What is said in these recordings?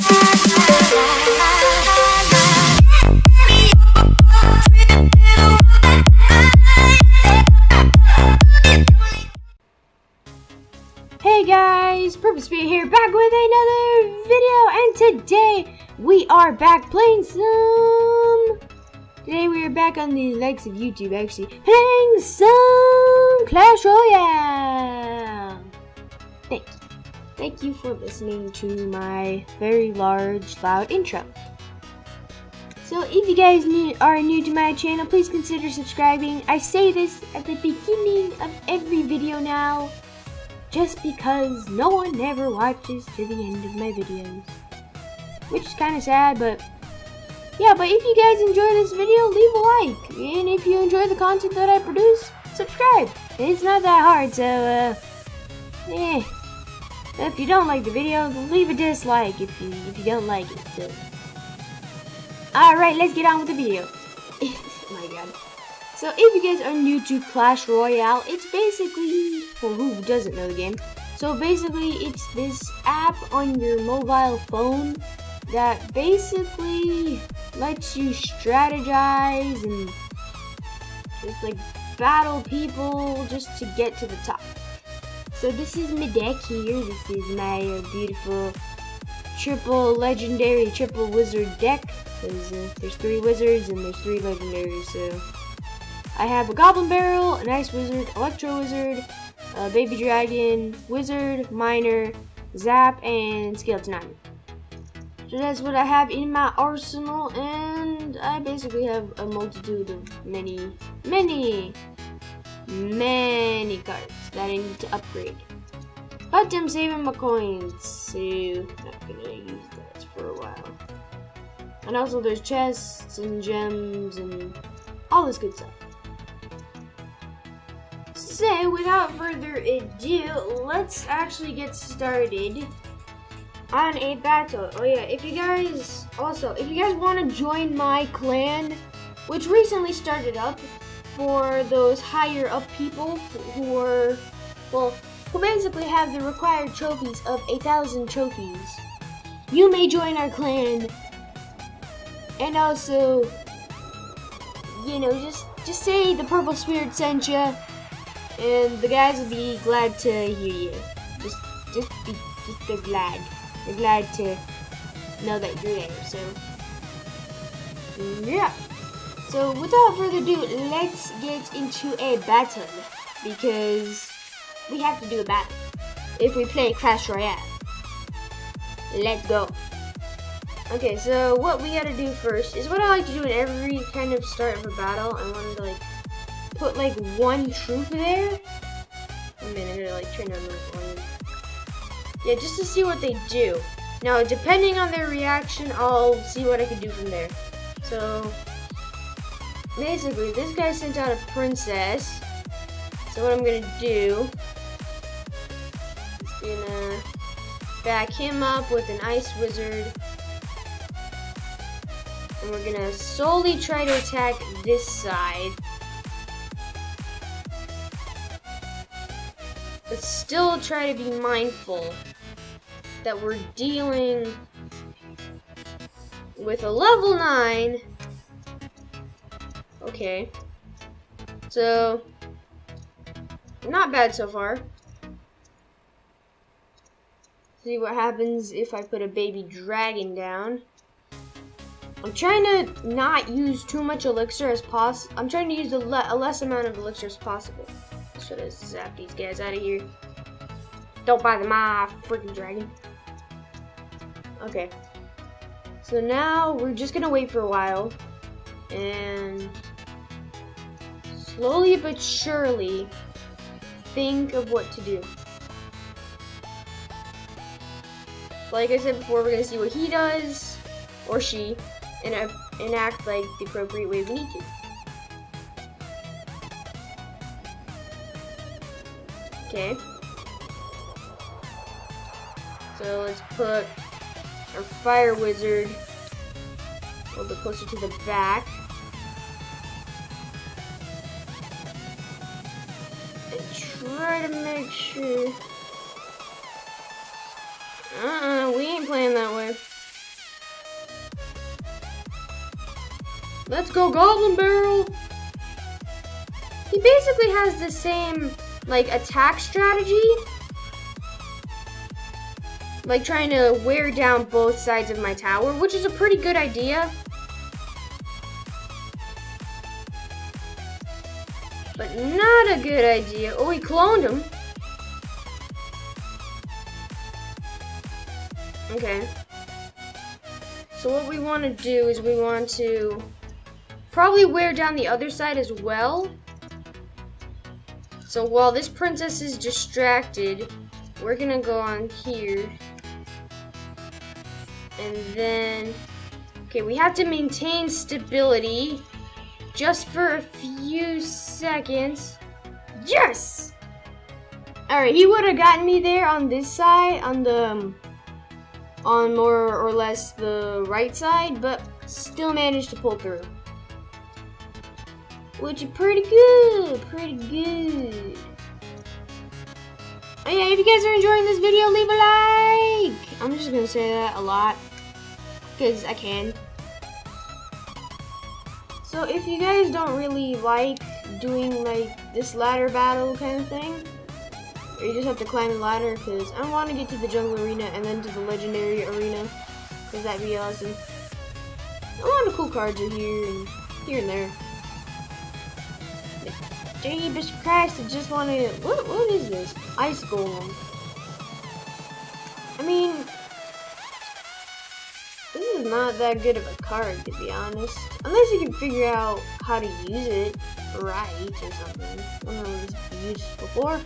Hey guys, ThePurpleSpirit here, back with another video, and today we are back playing Today we are back on the likes of YouTube, actually, playing some Clash Royale. Thank you for listening to my very large, loud intro. So if you guys are new to my channel, please consider subscribing. I say this at the beginning of every video now, just because no one ever watches to the end of my videos. Which is kind of sad, but yeah, but if you guys enjoy this video, leave a like. And if you enjoy the content that I produce, subscribe. It's not that hard, so, if you don't like the video, leave a dislike if you don't like it, so. Alright, let's get on with the video. Oh my god. So if you guys are new to Clash Royale, it's basically, for who doesn't know the game, so basically it's this app on your mobile phone that basically lets you strategize and just like battle people just to get to the top. So this is my deck here. This is my beautiful triple legendary, triple wizard deck. There's 3 wizards and there's 3 legendaries, so I have a Goblin Barrel, an Ice Wizard, Electro Wizard, a Baby Dragon, Wizard, Miner, Zap, and Skeleton Army. So that's what I have in my arsenal, and I basically have a multitude of many cards that I need to upgrade. But I'm saving my coins, so not gonna use that for a while. And also there's chests and gems and all this good stuff. So, without further ado, let's actually get started on a battle. Oh yeah, if you guys want to join my clan, which recently started up for those higher up people who basically have the required trophies of 1,000 trophies, you may join our clan. And also, you know, just say ThePurpleSpirit sent you. And the guys will be glad to hear you. They're glad. They're glad to know that you're there. So, yeah. So, without further ado, let's get into a battle. Because we have to do a battle if we play Clash Royale. Let's go. Okay, so what we gotta do first is what I like to do in every kind of start of a battle. I wanted to put one troop there. A minute, I gotta turn on my volume. Yeah, just to see what they do. Now, depending on their reaction, I'll see what I can do from there. So, basically, this guy sent out a princess. So what I'm gonna do is gonna back him up with an ice wizard. And we're gonna solely try to attack this side. But still try to be mindful that we're dealing with a level 9. Okay. So, not bad so far. See what happens if I put a baby dragon down. I'm trying to not use too much elixir as possible. I'm trying to use a less amount of elixir as possible. Should have zapped these guys out of here. Don't bother my freaking dragon. Okay. So now we're just gonna wait for a while and slowly but surely think of what to do. Like I said before, we're gonna see what he does or she and act like the appropriate way we need to. Okay. So let's put our fire wizard a little bit closer to the back. And try to make sure. We ain't playing that way. Let's go, Goblin Barrel! He basically has the same, like, attack strategy. Like, trying to wear down both sides of my tower, which is a pretty good idea. But not a good idea. Oh, he cloned him. Okay. So what we want to do is we want to probably wear down the other side as well. So while this princess is distracted, we're gonna go on here. And then, okay, we have to maintain stability just for a few seconds. Yes! Alright, he would have gotten me there on this side, on more or less the right side, but still managed to pull through. Which is pretty good, pretty good. Oh yeah, if you guys are enjoying this video, leave a like! I'm just gonna say that a lot, because I can. So if you guys don't really like doing like this ladder battle kind of thing, or you just have to climb the ladder, because I want to get to the jungle arena and then to the legendary arena, because that'd be awesome. A lot of cool cards are here and there. Jesus Christ, I just want to... What is this? Ice Golem. I mean, this is not that good of a card, to be honest. Unless you can figure out how to use it right or something. I don't know what it's used before.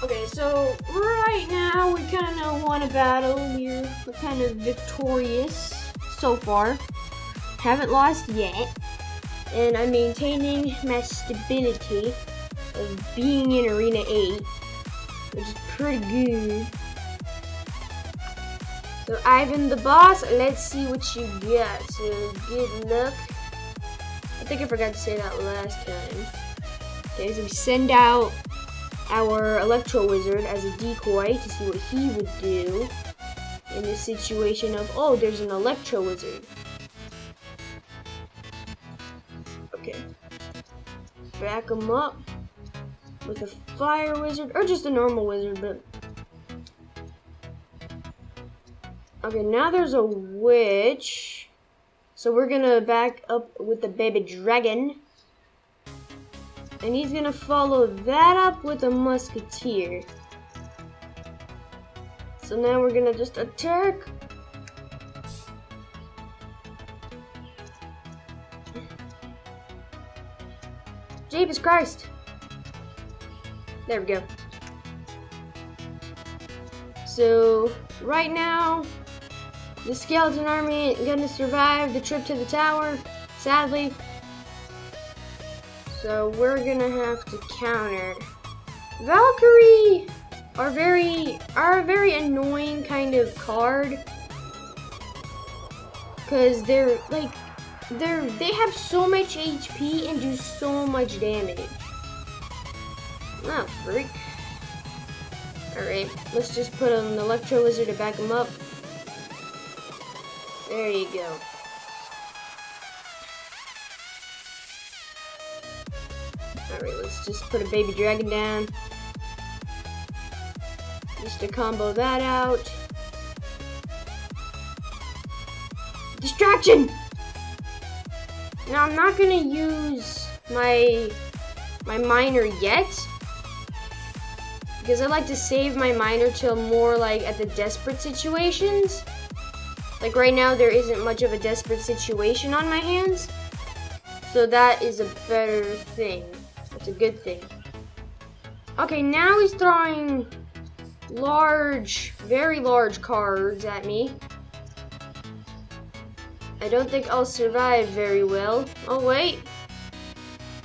Okay, so right now we kind of won a battle. We're kind of victorious so far. Haven't lost yet. And I'm maintaining my stability of being in Arena 8, which is pretty good. So Ivan the boss, let's see what you got. So good luck. I think I forgot to say that last time. Okay, so we send out our Electro Wizard as a decoy to see what he would do in this situation of, oh, there's an Electro Wizard. Okay. Back him up with a Fire Wizard, or just a normal wizard, but... Okay, now there's a witch. So we're gonna back up with the baby dragon. And he's gonna follow that up with a musketeer. So now we're gonna just attack. Jesus Christ. There we go. So right now, the skeleton army ain't gonna survive the trip to the tower, sadly. So we're gonna have to counter. Valkyrie are a very annoying kind of card, cause they have so much HP and do so much damage. Oh, freak. Alright, let's just put an Electro Wizard to back him up. There you go. Alright, let's just put a baby dragon down. Just to combo that out. Distraction! Now I'm not gonna use my miner yet, because I like to save my miner till more like at the desperate situations. Like right now there isn't much of a desperate situation on my hands, so that is a better thing. That's a good thing. Okay, now he's throwing large, very large cards at me. I don't think I'll survive very well. Oh wait.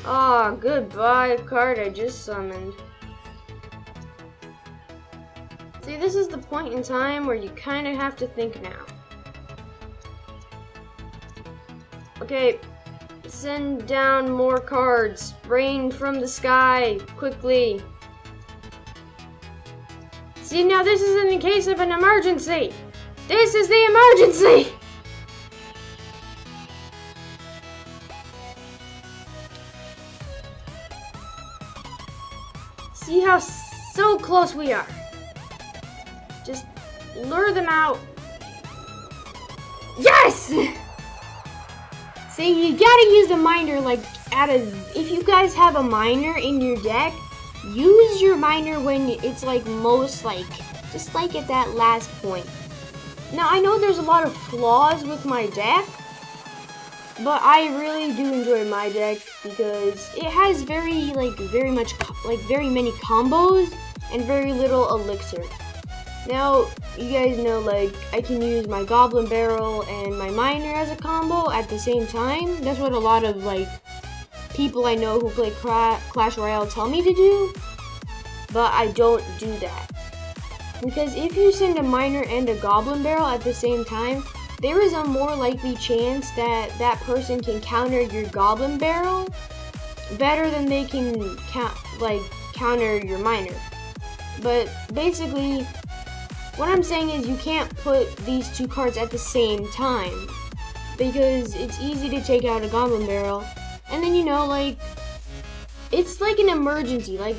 Ah, goodbye card I just summoned. See, this is the point in time where you kind of have to think now. Okay, send down more cards. Rain from the sky, quickly. See, now this is in case of an emergency. This is the emergency! See how so close we are. Just lure them out. Yes! See, you gotta use the miner like if you guys have a miner in your deck, use your miner when it's like most like, just like at that last point. Now I know there's a lot of flaws with my deck, but I really do enjoy my deck because it has very many combos and very little elixir. Now, you guys know, like, I can use my Goblin Barrel and my Miner as a combo at the same time. That's what a lot of, like, people I know who play Clash Royale tell me to do. But I don't do that. Because if you send a Miner and a Goblin Barrel at the same time, there is a more likely chance that that person can counter your Goblin Barrel better than they can counter your Miner. But basically, what I'm saying is you can't put these two cards at the same time because it's easy to take out a Goblin Barrel, and then it's like an emergency. Like,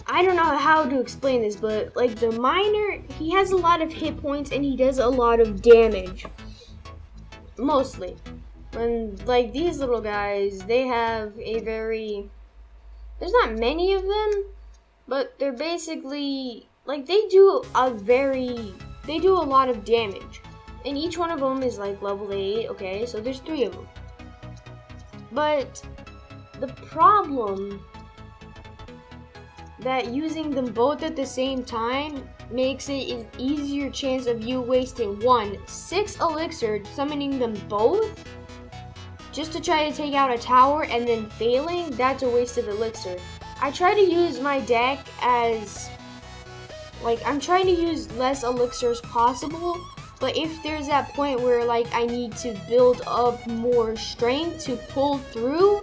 I don't know how to explain this, but like the Miner, he has a lot of hit points and he does a lot of damage, mostly. And like these little guys, they have there's not many of them, but they're basically like they do a lot of damage, and each one of them is like level 8. Okay, so there's 3 of them. But the problem that using them both at the same time makes it an easier chance of you wasting 6 elixir summoning them both just to try to take out a tower and then failing. That's a waste of elixir. I try to use my deck as I'm trying to use less elixir as possible, but if there's that point where I need to build up more strength to pull through,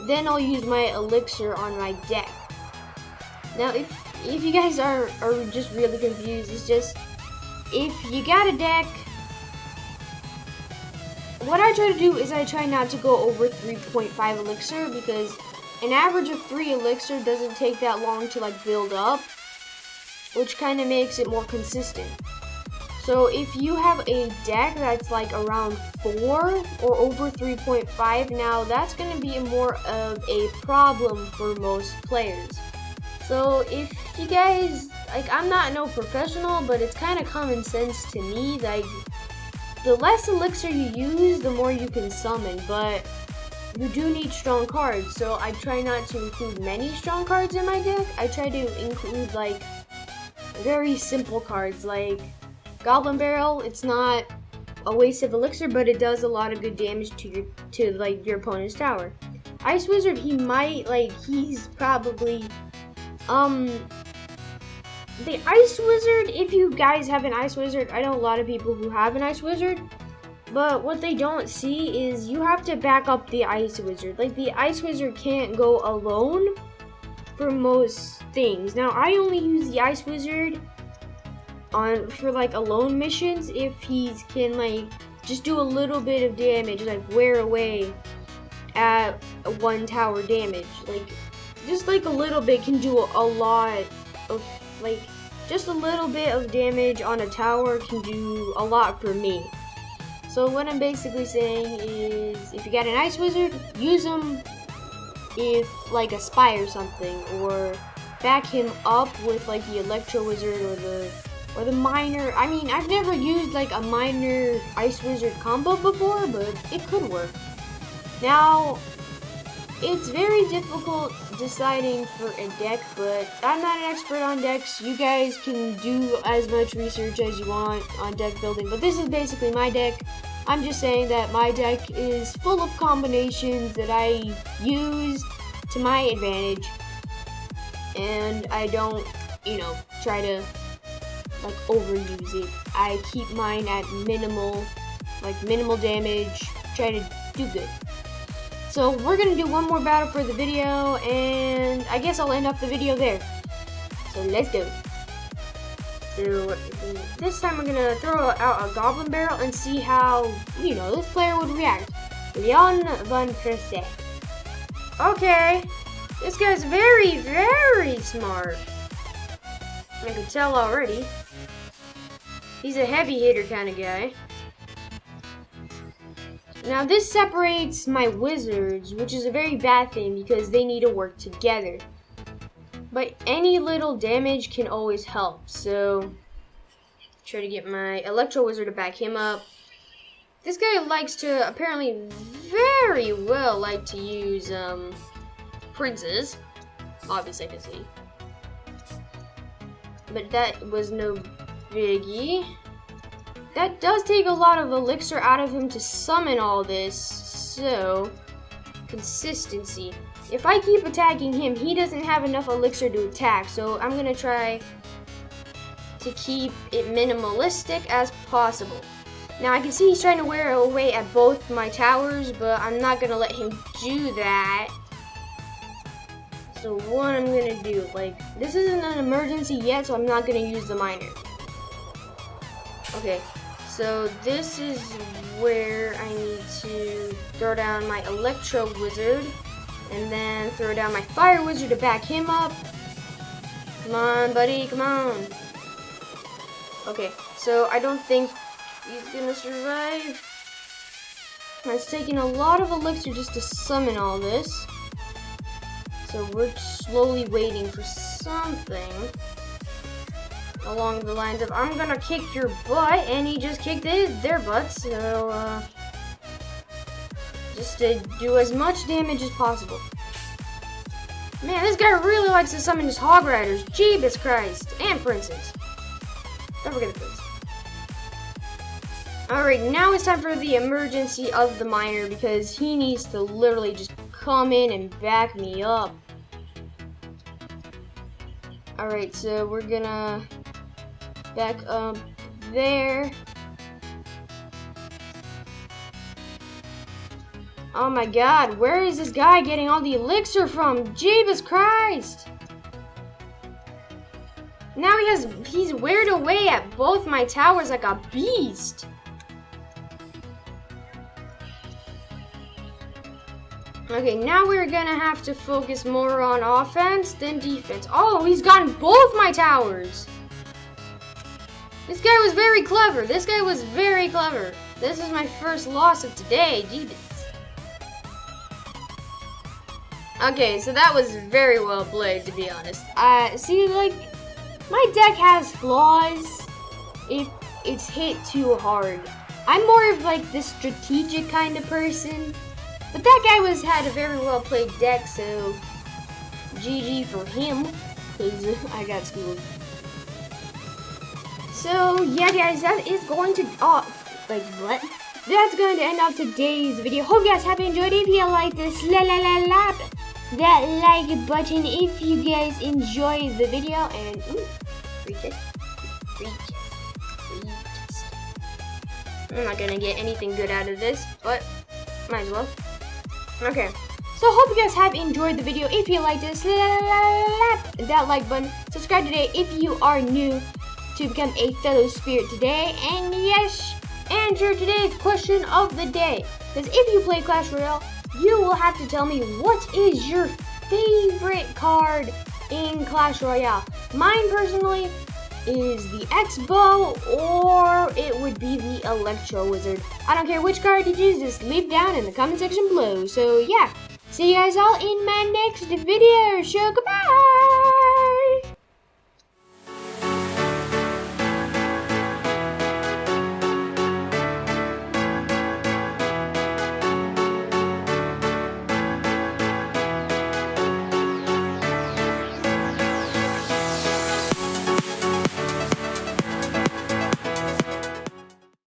then I'll use my elixir on my deck. Now if you guys are just really confused, it's just if you got a deck, what I try to do is I try not to go over 3.5 elixir because an average of 3 elixir doesn't take that long to build up, which kind of makes it more consistent. So if you have a deck that's around 4 or over 3.5, now that's going to be more of a problem for most players. So if you guys, I'm not no professional, but it's kind of common sense to me, the less elixir you use, the more you can summon, but you do need strong cards, so I try not to include many strong cards in my deck. I try to include very simple cards like Goblin Barrel. It's not a waste of elixir, but it does a lot of good damage to your opponent's tower. Ice Wizard, he's probably the Ice Wizard, if you guys have an Ice Wizard, I know a lot of people who have an Ice Wizard, but what they don't see is you have to back up the Ice Wizard. The Ice Wizard can't go alone for most things. Now, I only use the Ice Wizard for alone missions if he can just do a little bit of damage, wear away at 1 tower damage. Just a little bit can do a lot of just a little bit of damage on a tower can do a lot for me. So what I'm basically saying is, if you got an Ice Wizard, use him if a spy or something, or back him up with the Electro Wizard or the Miner. I mean, I've never used a Miner Ice Wizard combo before, but it could work. Now, it's very difficult deciding for a deck, but I'm not an expert on decks. You guys can do as much research as you want on deck building, but this is basically my deck. I'm just saying that my deck is full of combinations that I use to my advantage, and I don't, try to overuse it. I keep mine at minimal damage, try to do good. So we're going to do one more battle for the video, and I guess I'll end up the video there. So let's go. So this time we're going to throw out a Goblin Barrel and see how, this player would react. 1%. Okay. This guy's very, very smart. I can tell already. He's a heavy hitter kind of guy. Now this separates my wizards, which is a very bad thing because they need to work together. But any little damage can always help, so try to get my Electro Wizard to back him up. This guy likes to, apparently very well like to use princes. Obviously I can see. But that was no biggie. That does take a lot of elixir out of him to summon all this, so consistency. If I keep attacking him, he doesn't have enough elixir to attack, so I'm gonna try to keep it minimalistic as possible. Now I can see he's trying to wear away at both my towers, but I'm not gonna let him do that. So what I'm gonna do, like, this isn't an emergency yet, so I'm not gonna use the miner. Okay, so this is where I need to throw down my Electro Wizard, and then throw down my Fire Wizard to back him up. Come on, buddy, come on. Okay, so I don't think he's gonna survive. It's taking a lot of elixir just to summon all this. So we're slowly waiting for something along the lines of, I'm gonna kick your butt, and he just kicked their butts, so just to do as much damage as possible. Man, this guy really likes to summon his Hog Riders, Jeebus Christ, and Princes. Don't forget the Prince. Alright, now it's time for the emergency of the miner, because he needs to literally just come in and back me up. Alright, so we're gonna back up there. Oh my god, where is this guy getting all the elixir from? Jeebus Christ! Now he's weared away at both my towers like a beast. Okay, now we're gonna have to focus more on offense than defense. Oh, he's gotten both my towers. This guy was very clever. This guy was very clever. This is my first loss of today. Jeebus. Okay, so that was very well played, to be honest. See, like, my deck has flaws if it's hit too hard. I'm more of like the strategic kind of person. But that guy had a very well played deck, so GG for him, because I got schooled. So yeah guys, that is going to, that's going to end off today's video. Hope you guys have enjoyed. If you like this, slap that like button if you guys enjoyed the video, and free chest. I'm not gonna get anything good out of this, but might as well. Okay, so hope you guys have enjoyed the video. If you liked it, slap that like button. Subscribe today if you are new to become a fellow spirit today. And yes, answer today's question of the day. Because if you play Clash Royale, you will have to tell me what is your favorite card in Clash Royale. Mine personally is the X-Bow, or it would be the Electro Wizard. I don't care which card you choose, just leave down in the comment section below. So yeah, see you guys all in my next video. So goodbye!